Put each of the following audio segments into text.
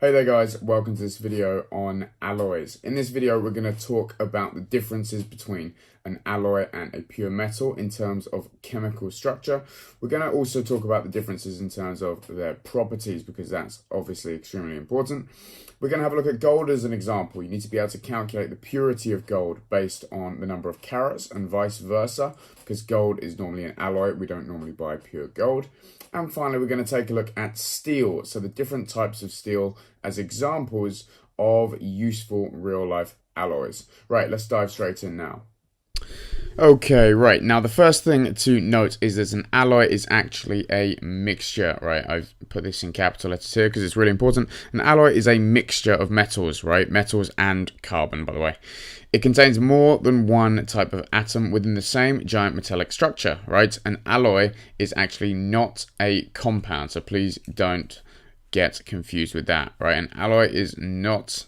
Hey there guys, welcome to this video on alloys. In this video we're going to talk about the differences between an alloy and a pure metal in terms of chemical structure. We're going to also talk about the differences in terms of their properties because that's obviously extremely important. We're going to have a look at gold as an example. You need to be able to calculate the purity of gold based on the number of carats and vice versa, because gold is normally an alloy. We don't normally buy pure gold. And finally, we're going to take a look at steel. So the different types of steel as examples of useful real-life alloys. Right, let's dive straight in now. Okay, right. Now, the first thing to note is that an alloy is actually a mixture, right? I've put this in capital letters here because it's really important. An alloy is a mixture of metals, right? Metals and carbon, by the way. It contains more than one type of atom within the same giant metallic structure, right? An alloy is actually not a compound, so please don't get confused with that, right? An alloy is not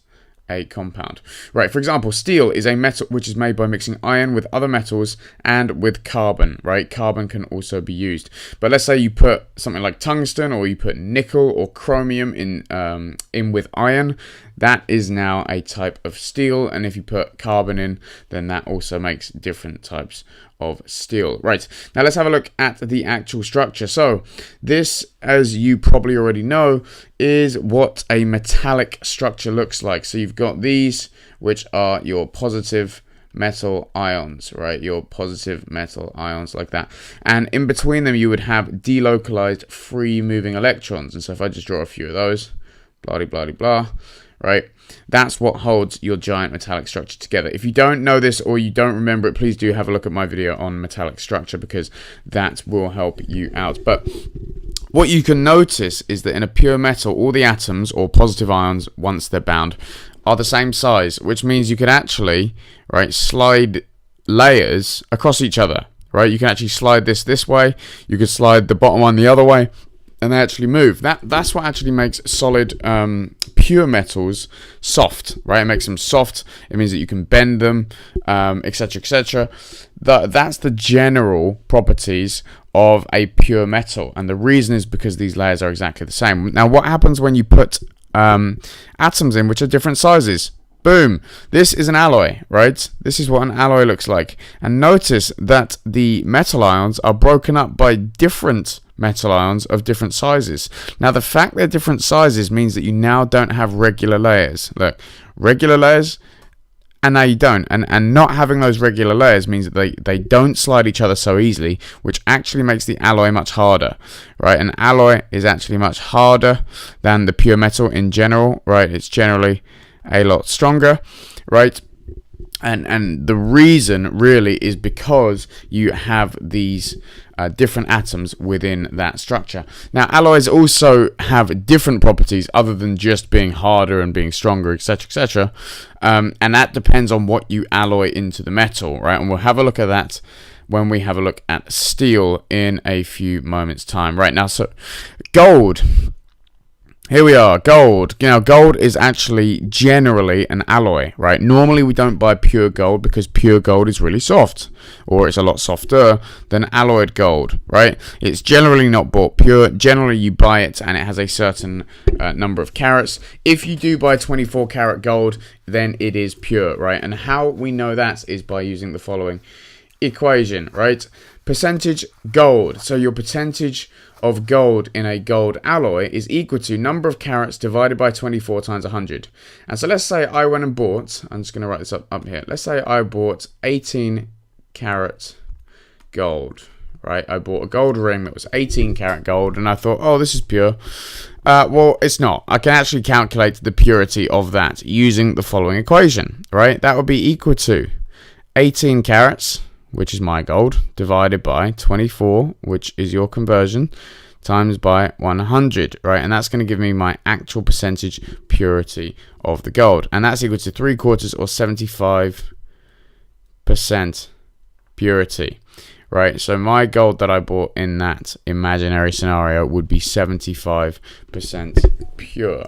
a compound. Right, for example, steel is a metal which is made by mixing iron with other metals and with carbon, right? Carbon can also be used. But let's say you put something like tungsten or you put nickel or chromium in with iron, that is now a type of steel, and if you put carbon in, then that also makes different types of steel. Right, now let's have a look at the actual structure. So this, as you probably already know, is what a metallic structure looks like. So you've got these, which are your positive metal ions, right? Your positive metal ions like that. And in between them, you would have delocalized free moving electrons. And so if I just draw a few of those, blah, blah, blah, blah, right? That's what holds your giant metallic structure together. If you don't know this or you don't remember it, please do have a look at my video on metallic structure because that will help you out. But what you can notice is that in a pure metal, all the atoms or positive ions, once they're bound, are the same size, which means you could actually, right, slide layers across each other, right? You can actually slide this way, you could slide the bottom one the other way, and they actually move. That's what actually makes solid pure metals soft, right? It makes them soft. It means that you can bend them, etc., etc. That's the general properties of a pure metal, and the reason is because these layers are exactly the same. Now, what happens when you put atoms in which are different sizes? Boom! This is an alloy, right? This is what an alloy looks like. And notice that the metal ions are broken up by different metal ions of different sizes. Now, the fact they're different sizes means that you now don't have regular layers. Look, regular layers, and now you don't. And not having those regular layers means that they don't slide each other so easily, which actually makes the alloy much harder, right? An alloy is actually much harder than the pure metal in general, right? It's generally a lot stronger, right? And the reason really is because you have these different atoms within that structure. Now, alloys also have different properties other than just being harder and being stronger, etc., etc. And that depends on what you alloy into the metal, right? And we'll have a look at that when we have a look at steel in a few moments' time. Right now, so gold. Here we are, gold. You know, gold is actually generally an alloy, right? Normally we don't buy pure gold because pure gold is really soft, or it's a lot softer than alloyed gold, right? It's generally not bought pure. Generally you buy it and it has a certain number of carats. If you do buy 24 karat gold, then it is pure, right? And how we know that is by using the following equation, right? Percentage gold. So your percentage of gold in a gold alloy is equal to number of carats divided by 24 times 100. And so let's say I went and bought, I'm just going to write this up here. Let's say I bought 18 karat gold, right? I bought a gold ring that was 18 karat gold and I thought, oh, this is pure. Well, it's not. I can actually calculate the purity of that using the following equation, right? That would be equal to 18 carats, which is my gold, divided by 24, which is your conversion, times by 100, right? And that's going to give me my actual percentage purity of the gold. And that's equal to 3/4 or 75% purity, right? So my gold that I bought in that imaginary scenario would be 75% pure.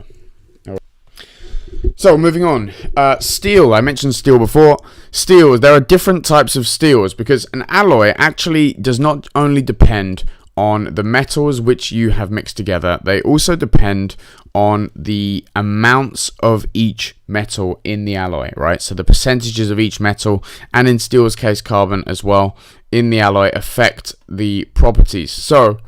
So moving on, steel. I mentioned steel before. Steel, there are different types of steels because an alloy actually does not only depend on the metals which you have mixed together. They also depend on the amounts of each metal in the alloy, right? So the percentages of each metal, and in steel's case carbon as well, in the alloy affect the properties. So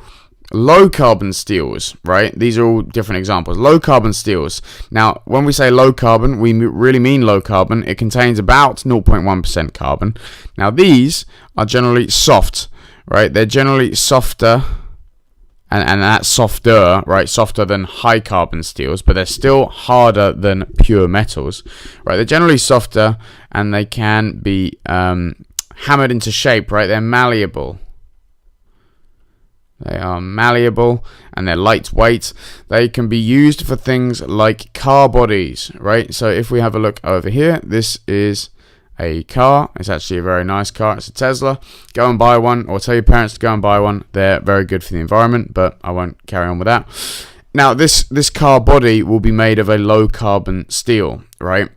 low carbon steels, right? These are all different examples. Low carbon steels. Now, when we say low carbon, we really mean low carbon. It contains about 0.1% carbon. Now, these are generally soft, right? They're generally softer, and that's softer, right? Softer than high carbon steels, but they're still harder than pure metals, right? They're generally softer, and they can be hammered into shape, right? They're malleable. They are malleable and they're lightweight. They can be used for things like car bodies, right? So if we have a look over here, this is a car. It's actually a very nice car. It's a Tesla. Go and buy one, or tell your parents to go and buy one. They're very good for the environment, but I won't carry on with that. Now, this car body will be made of a low carbon steel, right?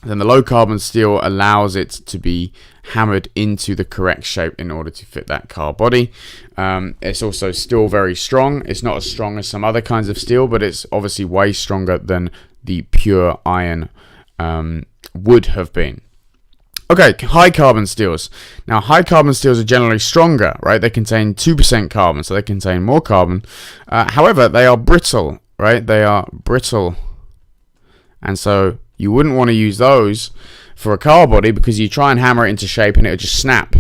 Then the low carbon steel allows it to be hammered into the correct shape in order to fit that car body. It's also still very strong. It's not as strong as some other kinds of steel, but it's obviously way stronger than the pure iron would have been. Okay, high carbon steels. Now, high carbon steels are generally stronger, right? They contain 2% carbon, so they contain more carbon. However, they are brittle, right? They are brittle. And so you wouldn't want to use those for a car body, because you try and hammer it into shape and it would just snap,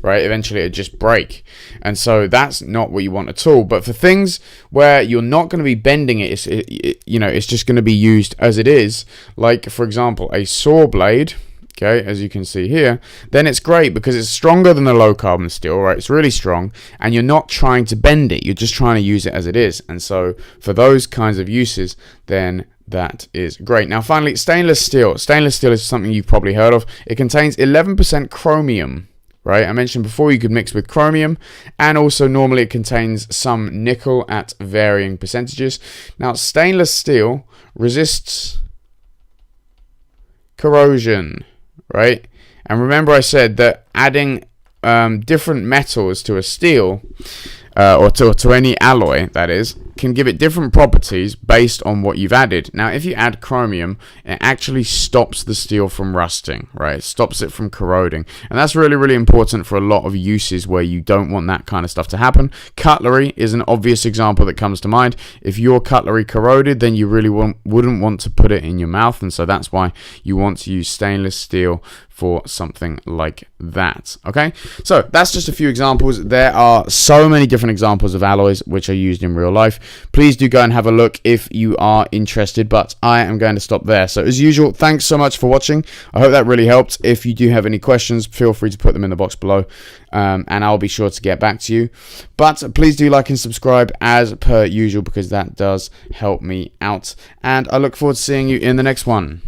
right? Eventually it would just break. And so that's not what you want at all. But for things where you're not going to be bending it, it's just going to be used as it is. Like, for example, a saw blade, okay, as you can see here, then it's great because it's stronger than the low carbon steel, right? It's really strong, and you're not trying to bend it. You're just trying to use it as it is. And so for those kinds of uses, then that is great. Now, finally, stainless steel. Stainless steel is something you've probably heard of. It contains 11% chromium, right? I mentioned before you could mix with chromium, and also normally it contains some nickel at varying percentages. Now, stainless steel resists corrosion, right? And remember I said that adding different metals to a steel, or to any alloy, that is, can give it different properties based on what you've added. Now, if you add chromium, it actually stops the steel from rusting, right? It stops it from corroding. And that's really, really important for a lot of uses where you don't want that kind of stuff to happen. Cutlery is an obvious example that comes to mind. If your cutlery corroded, then you really wouldn't want to put it in your mouth. And so that's why you want to use stainless steel for something like that. Okay, so that's just a few examples. There are so many different examples of alloys which are used in real life. Please do go and have a look if you are interested, but I am going to stop there. So as usual, thanks so much for watching. I hope that really helped. If you do have any questions, feel free to put them in the box below, and I'll be sure to get back to you. But please do like and subscribe as per usual, because that does help me out, and I look forward to seeing you in the next one.